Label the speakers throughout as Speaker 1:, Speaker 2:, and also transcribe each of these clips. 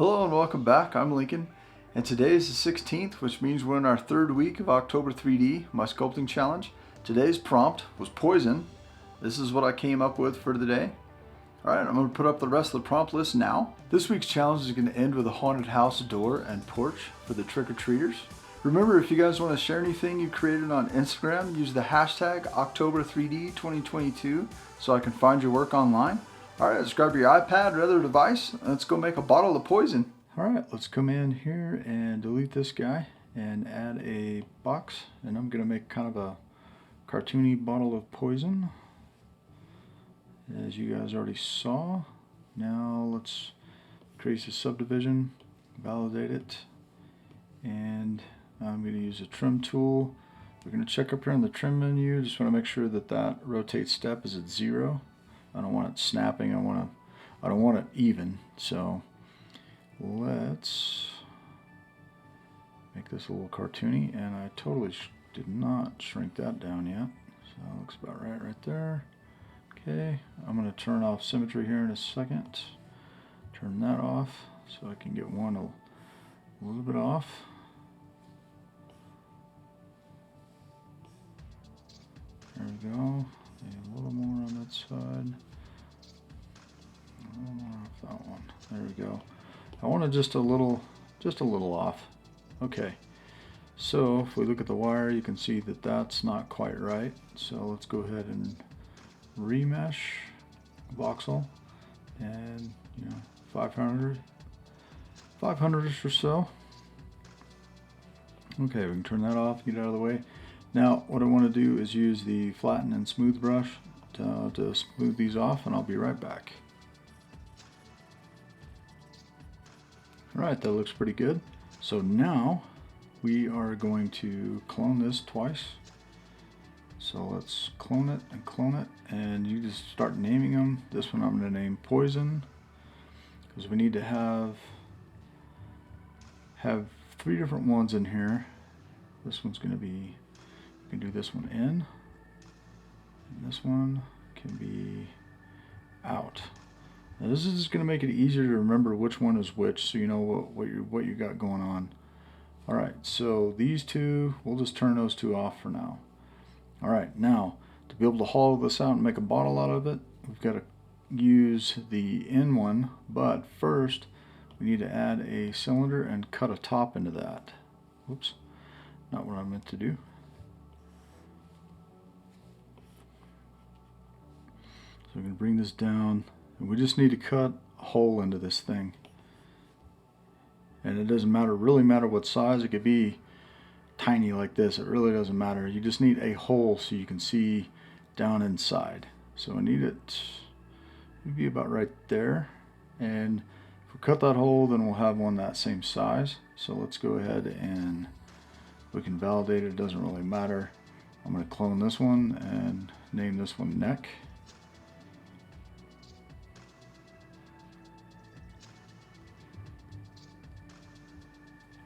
Speaker 1: Hello and welcome back. I'm Lincoln, and today is the 16th, which means we're in our third week of October3D, my sculpting challenge. Today's prompt was poison. This is what I came up with for the day. Alright, I'm going to put up the rest of the prompt list now. This week's challenge is going to end with a haunted house door and porch for the trick-or-treaters. Remember, if you guys want to share anything you created on Instagram, use the hashtag October3D2022 so I can find your work online. Alright, let's grab your iPad or other device and let's go make a bottle of poison. Alright, let's come in here and delete this guy and add a box, and I'm going to make kind of a cartoony bottle of poison, as you guys already saw. Now let's create a subdivision, validate it, and I'm going to use a trim tool. We're going to check up here on the trim menu. Just want to make sure that that rotate step is at 0. I don't want it snapping. I don't want it even. So let's make this a little cartoony, and I totally did not shrink that down yet. So that looks about right there. Okay, I'm going to turn off symmetry here in a second. Turn that off so I can get one a little bit off. There we go. A little more on that side. A little more off that one. There we go. I want it just a little off. Okay. So if we look at the wire, you can see that that's not quite right. So let's go ahead and remesh voxel, and 500 or so. Okay, we can turn that off, get it out of the way. Now what I want to do is use the flatten and smooth brush to smooth these off, and I'll be right back. Alright, that looks pretty good. So now we are going to clone this twice. So let's clone it, and you just start naming them. This one I'm going to name Poison, because we need to have 3 different ones in here. This one's going to be, you can do this one in, and this one can be out. Now this is just going to make it easier to remember which one is which, so you know what you got going on. Alright, so these two, we'll just turn those two off for now. Alright, now to be able to hollow this out and make a bottle out of it, we've got to use the in one, but first we need to add a cylinder and cut a top into that. Whoops, not what I meant to do. So we're going to bring this down, and we just need to cut a hole into this thing. And it doesn't really matter what size. It could be tiny like this. It really doesn't matter. You just need a hole so you can see down inside. So I need it to be about right there. And if we cut that hole, then we'll have one that same size. So let's go ahead and we can validate it. It doesn't really matter. I'm going to clone this one and name this one Neck.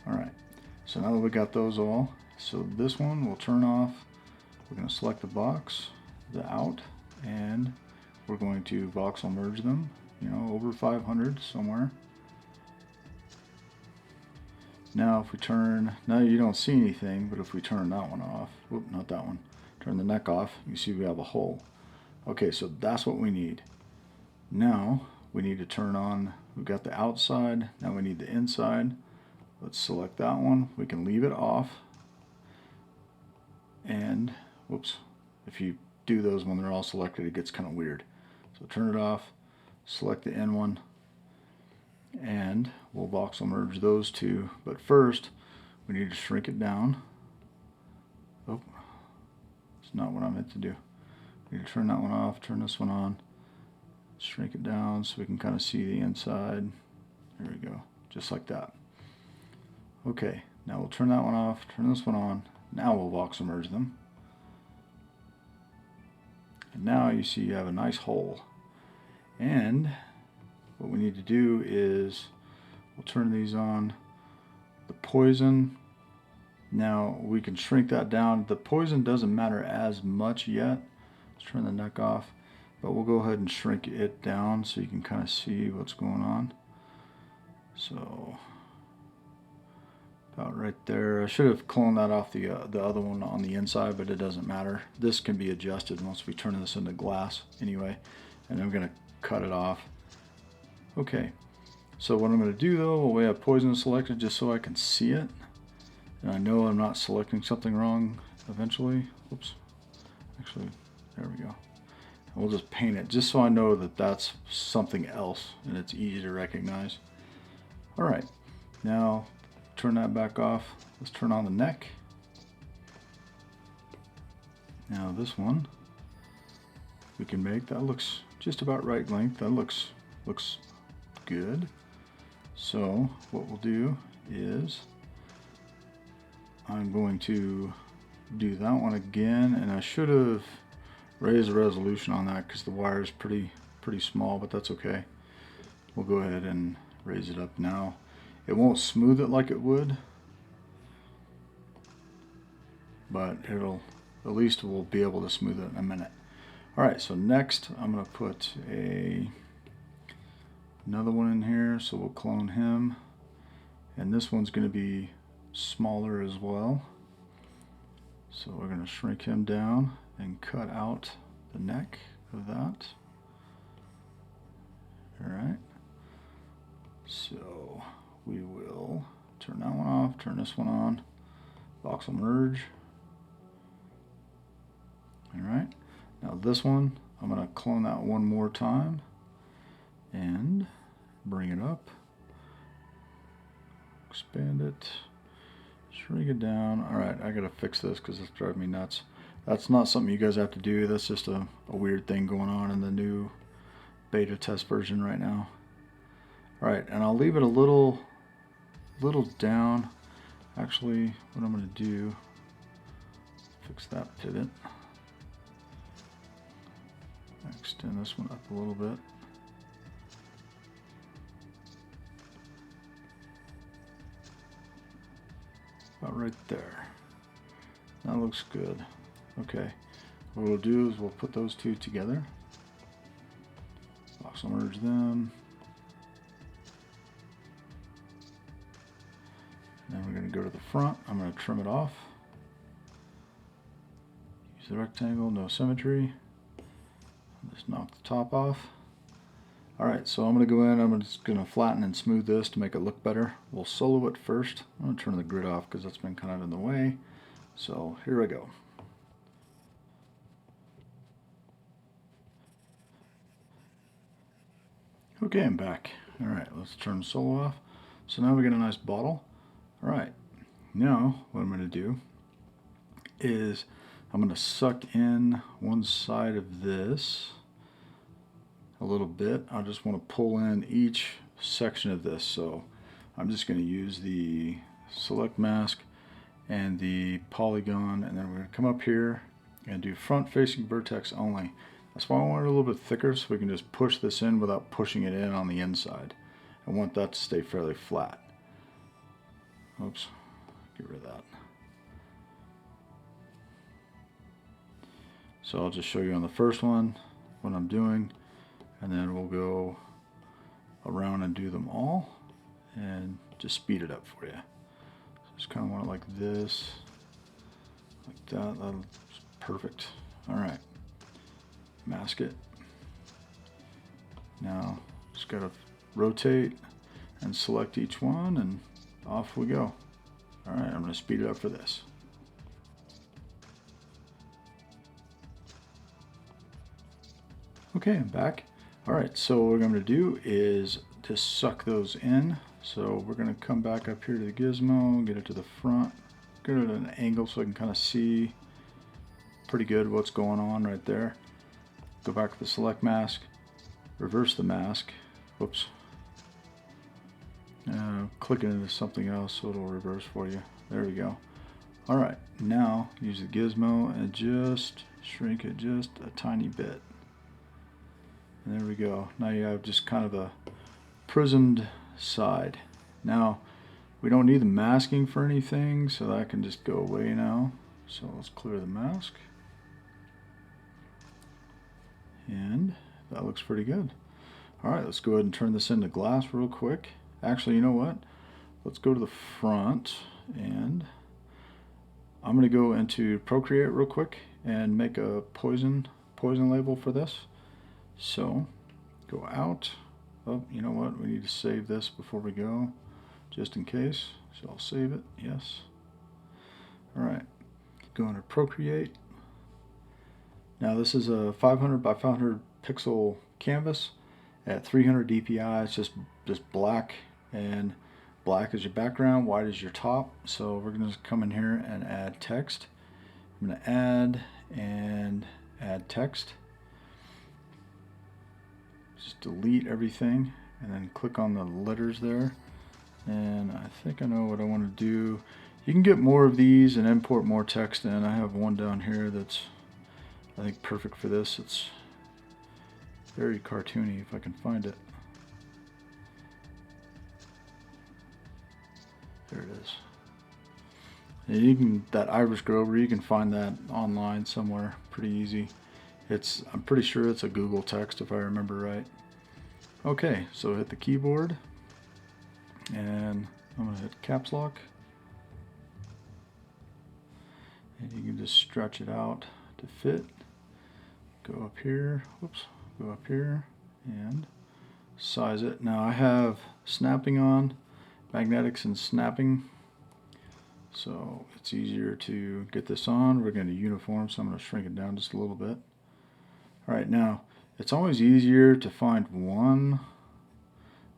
Speaker 1: Alright, so now that we got those all, so this one will turn off. We're going to select the box, the out, and we're going to voxel merge them, over 500 somewhere. Now if we turn, now you don't see anything, but if we turn that one off, whoop, not that one, turn the neck off, you see we have a hole. Okay, so that's what we need. Now we need to turn on, we've got the outside, now we need the inside. Let's select that one. We can leave it off, and whoops, if you do those when they're all selected, it gets kind of weird. So turn it off, select the in one, and we'll voxel merge those two. But first we need to shrink it down. Oh, it's not what I meant to do. We need to turn that one off, turn this one on, shrink it down so we can kind of see the inside. There we go, just like that. Okay, now we'll turn that one off, turn this one on. Now we'll voxel merge them. And now you see you have a nice hole. And what we need to do is we'll turn these on. The poison, now we can shrink that down. The poison doesn't matter as much yet. Let's turn the neck off. But we'll go ahead and shrink it down so you can kind of see what's going on. So about right there. I should have cloned that off the other one on the inside, but it doesn't matter. This can be adjusted once we turn this into glass anyway. And I'm going to cut it off. Okay, so what I'm going to do though, we have poison selected just so I can see it. And I know I'm not selecting something wrong eventually. Oops. Actually, there we go. And we'll just paint it just so I know that that's something else and it's easy to recognize. All right, now turn that back off. Let's turn on the neck. Now this one we can make. That looks just about right length. That looks good. So what we'll do is I'm going to do that one again, and I should have raised the resolution on that because the wire is pretty small, but that's okay. We'll go ahead and raise it up now. It won't smooth it like it would, but it'll, at least we'll be able to smooth it in a minute. All right, so next I'm going to put another one in here, so we'll clone him, and this one's going to be smaller as well. So we're going to shrink him down and cut out the neck of that. All right. So we will turn that one off, turn this one on, voxel merge. All right. Now this one, I'm going to clone that one more time and bring it up, expand it, shrink it down. All right, I gotta fix this because it's driving me nuts. That's not something you guys have to do. That's just a weird thing going on in the new beta test version right now. All right, and I'll leave it a little down. Actually, what I'm gonna do, fix that pivot. Extend this one up a little bit. About right there. That looks good. Okay, what we'll do is we'll put those two together. Voxel merge them. And then we're going to go to the front. I'm going to trim it off. Use the rectangle, no symmetry. Just knock the top off. Alright, so I'm going to go in, I'm just going to flatten and smooth this to make it look better. We'll solo it first. I'm going to turn the grid off because that's been kind of in the way. So here I go. Okay, I'm back. Alright, let's turn the solo off. So now we get a nice bottle. Alright, now what I'm going to do is I'm going to suck in one side of this a little bit. I just want to pull in each section of this, so I'm just going to use the select mask and the polygon, and then we're going to come up here and do front facing vertex only. That's why I want it a little bit thicker, so we can just push this in without pushing it in on the inside. I want that to stay fairly flat. Oops, get rid of that. So I'll just show you on the first one what I'm doing, and then we'll go around and do them all and just speed it up for you. So just kind of want it like this, like that. That's perfect. All right, mask it. Now just gotta rotate and select each one, and off we go. All right, I'm gonna speed it up for this. Okay, I'm back. All right, so what we're going to do is just suck those in. So we're going to come back up here to the gizmo, get it to the front, get it at an angle so I can kind of see pretty good what's going on right there. Go back to the select mask, reverse the mask. Whoops. Click it into something else so it'll reverse for you. There we go. All right, now use the gizmo and just shrink it just a tiny bit. And there we go. Now you have just kind of a prismed side. Now, we don't need the masking for anything, so that can just go away now. So let's clear the mask. And that looks pretty good. All right, let's go ahead and turn this into glass real quick. Actually, you know what? Let's go to the front, and I'm going to go into Procreate real quick and make a poison label for this. So go out. Oh, you know what? We need to save this before we go, just in case. So I'll save it. Yes. All right. Go into Procreate. Now this is a 500 by 500 pixel canvas at 300 dpi. It's just black, and black is your background, white is your top. So we're going to come in here and add text. I'm going to add text. Just delete everything and then click on the letters there. And I think I know what I want to do. You can get more of these and import more text in. I have one down here that's, I think, perfect for this. It's very cartoony if I can find it. There it is. And you can, that Irish Grover, you can find that online somewhere pretty easy. I'm pretty sure it's a Google text if I remember right. Okay, so hit the keyboard and I'm going to hit caps lock. And you can just stretch it out to fit. Go up here, whoops, go up here and size it. Now I have snapping on, magnetics and snapping. So it's easier to get this on. We're going to uniform, so I'm going to shrink it down just a little bit. Alright, now it's always easier to find one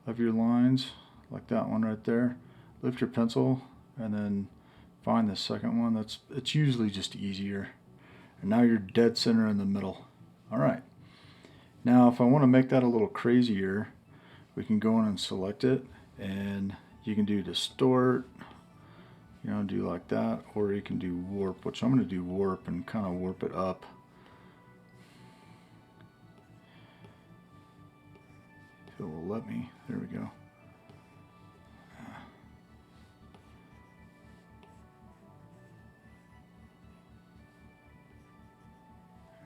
Speaker 1: of your lines, like that one right there. Lift your pencil and then find the second one. It's usually just easier. And now you're dead center in the middle. Alright, now if I want to make that a little crazier, we can go in and select it, and you can do distort, you know, do like that, or you can do warp, which I'm going to do warp and kind of warp it up. If it will let me. There we go.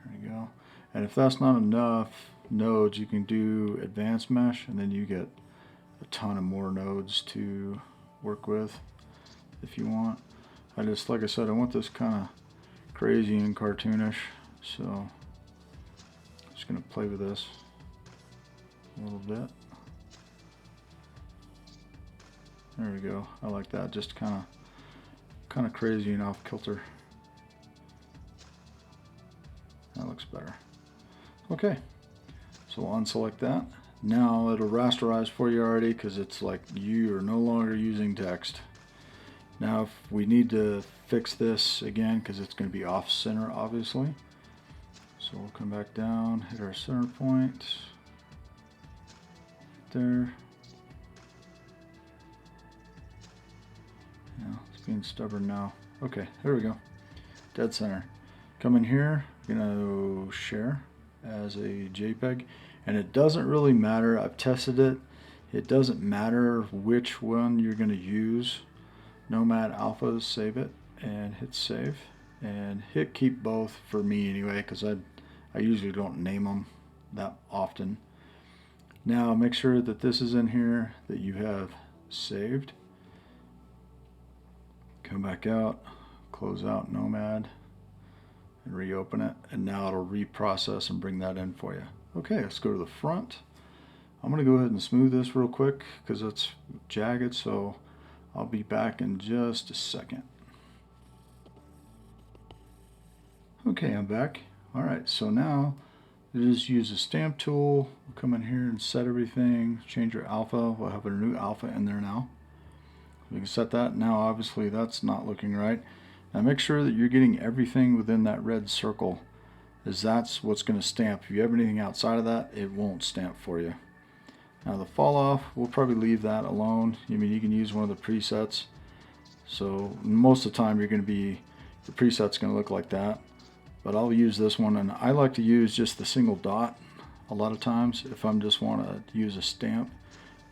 Speaker 1: There we go. And if that's not enough nodes, you can do advanced mesh, and then you get a ton of more nodes to work with if you want. Like I said, I want this kind of crazy and cartoonish, so I'm just going to play with this a little bit. There we go. I like that. Just kind of crazy and off kilter. That looks better. Okay, so we'll unselect that. Now it'll rasterize for you already because it's like you are no longer using text. Now if we need to fix this again, because it's going to be off center obviously, so we'll come back down, hit our center point there. Yeah, it's being stubborn now. Okay, there we go. Dead center. Come in here, we're going to share as a JPEG, and it doesn't really matter. I've tested it. It doesn't matter which one you're going to use. Nomad Alpha, save it and hit save, and hit keep both for me anyway, because I usually don't name them that often. Now make sure that this is in here that you have saved. Come back out, close out Nomad, and reopen it, and now it'll reprocess and bring that in for you. Okay, let's go to the front. I'm going to go ahead and smooth this real quick because it's jagged, so I'll be back in just a second. Okay, I'm back. Alright, so now you just use the stamp tool. We'll come in here and set everything, change your alpha. We'll have a new alpha in there now. We can set that. Now obviously that's not looking right. Now make sure that you're getting everything within that red circle, as that's what's going to stamp. If you have anything outside of that, it won't stamp for you. Now the fall off, we'll probably leave that alone. I mean, you can use one of the presets. So most of the time the preset's going to look like that. But I'll use this one, and I like to use just the single dot a lot of times if I'm just want to use a stamp.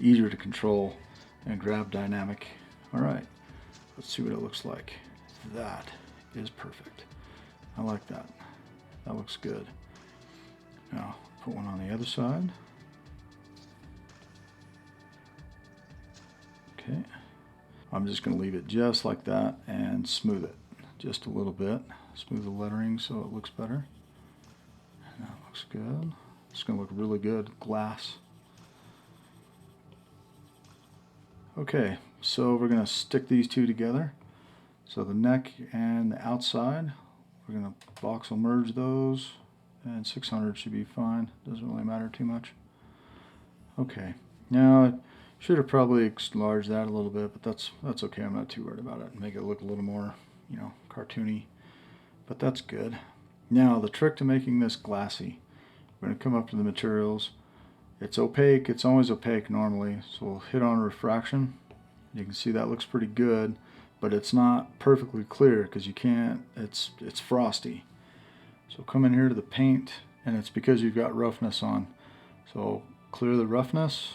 Speaker 1: Easier to control and grab dynamic. Alright, let's see what it looks like. That is perfect. I like that. That looks good. Now put one on the other side. Okay, I'm just going to leave it just like that and smooth it just a little bit. Smooth the lettering so it looks better. And that looks good. It's going to look really good. Glass. Okay, so we're going to stick these two together. So the neck and the outside, we're going to voxel merge those, and 600 should be fine. Doesn't really matter too much. Okay, now I should have probably enlarged that a little bit, but that's okay. I'm not too worried about it. Make it look a little more, you know, cartoony, but that's good. Now the trick to making this glassy, we're going to come up to the materials. It's opaque. It's always opaque normally, so we'll hit on refraction. You can see that looks pretty good, but it's not perfectly clear because you can't. It's frosty. So come in here to the paint, and it's because you've got roughness on. So clear the roughness,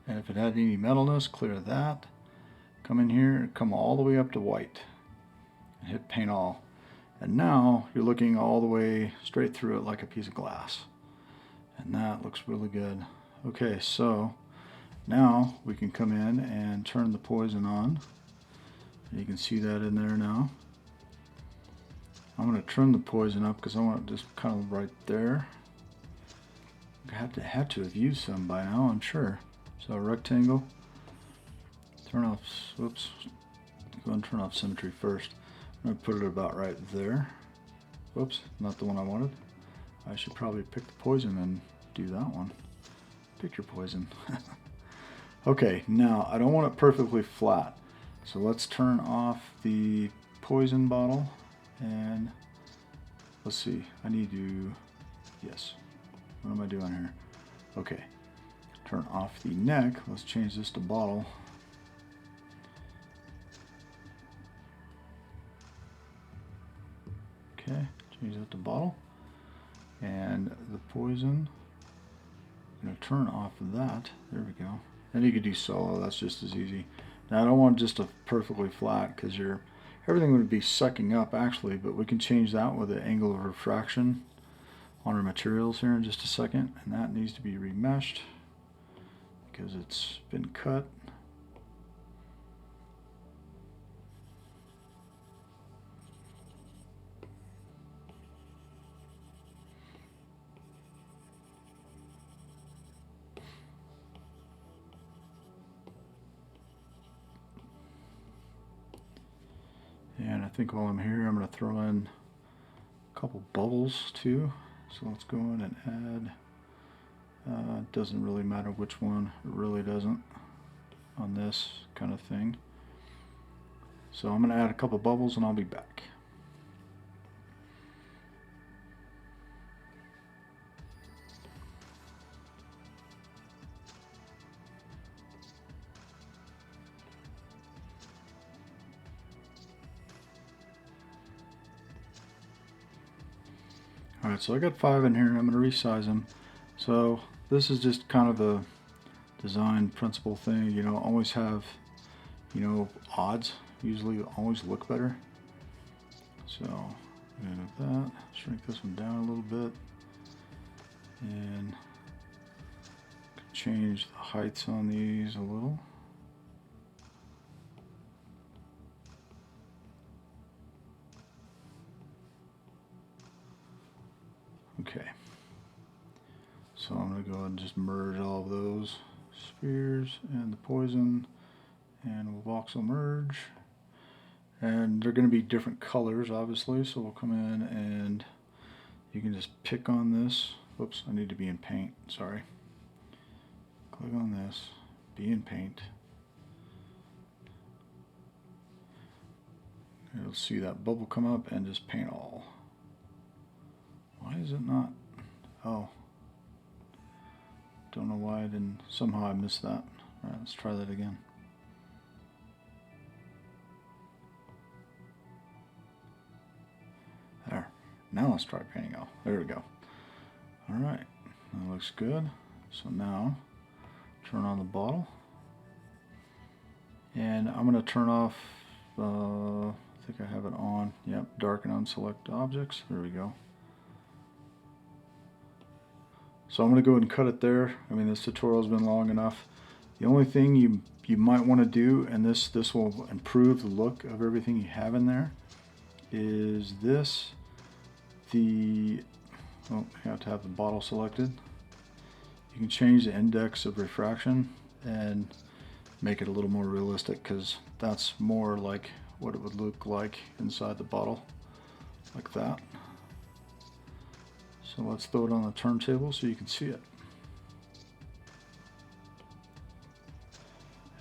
Speaker 1: and if it had any metalness, clear that. Come in here and come all the way up to white and hit paint all. And now you're looking all the way straight through it like a piece of glass. And that looks really good. Okay, so now we can come in and turn the poison on. You can see that in there now. I'm going to trim the poison up because I want it just kind of right there. I have to have used some by now, I'm sure. So rectangle. Turn off, oops. Go and turn off symmetry first. I'm going to put it about right there. Whoops, not the one I wanted. I should probably pick the poison and do that one. Pick your poison. Okay, now I don't want it perfectly flat. So let's turn off the poison bottle and let's see. I need to, yes. What am I doing here? Okay, turn off the neck. Let's change this to bottle. Okay, change that to bottle. And the poison, I'm going to turn off of that. There we go. And you could do solo, that's just as easy. Now I don't want just a perfectly flat because everything would be sucking up actually, but we can change that with the angle of refraction on our materials here in just a second. And that needs to be remeshed because it's been cut. And I think while I'm here, I'm going to throw in a couple bubbles too. So let's go in and add, it doesn't really matter which one, it really doesn't on this kind of thing. So I'm going to add a couple bubbles and I'll be back. Alright, so I got 5 in here. I'm going to resize them. So this is just kind of a design principle thing, you know, always have, you know, odds usually always look better. So and that, shrink this one down a little bit and change the heights on these a little. Okay, so I'm going to go ahead and just merge all of those spheres and the poison, and we'll voxel merge. And they're going to be different colors, obviously, so we'll come in and you can just pick on this. Whoops, I need to be in paint, sorry. Click on this, be in paint. You'll see that bubble come up and just paint all. Why is it not? Oh. Don't know why I didn't. Somehow I missed that. Alright, let's try that again. There. Now let's try painting all. There we go. Alright. That looks good. So now, turn on the bottle. And I'm going to turn off, I think I have it on. Yep, darken on select objects. There we go. So I'm going to go ahead and cut it there. I mean, this tutorial's been long enough. The only thing you you might want to do, and this will improve the look of everything you have in there, is this, you have to have the bottle selected. You can change the index of refraction and make it a little more realistic, because that's more like what it would look like inside the bottle, like that. So let's throw it on the turntable so you can see it.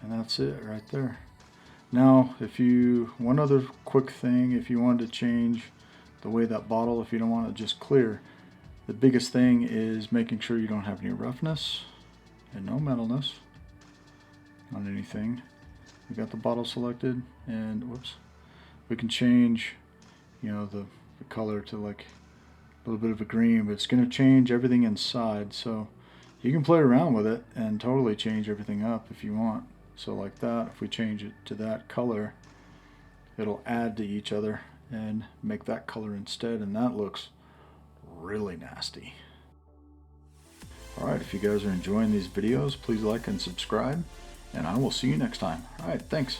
Speaker 1: And that's it right there. Now, one other quick thing, if you wanted to change the way that bottle, if you don't want it just clear, the biggest thing is making sure you don't have any roughness and no metalness on anything. We got the bottle selected, and whoops, we can change, the color to like a little bit of a green, but it's going to change everything inside. So you can play around with it and totally change everything up if you want. So like that, if we change it to that color, it'll add to each other and make that color instead, and that looks really nasty. Alright, if you guys are enjoying these videos, please like and subscribe, and I will see you next time. Alright, thanks.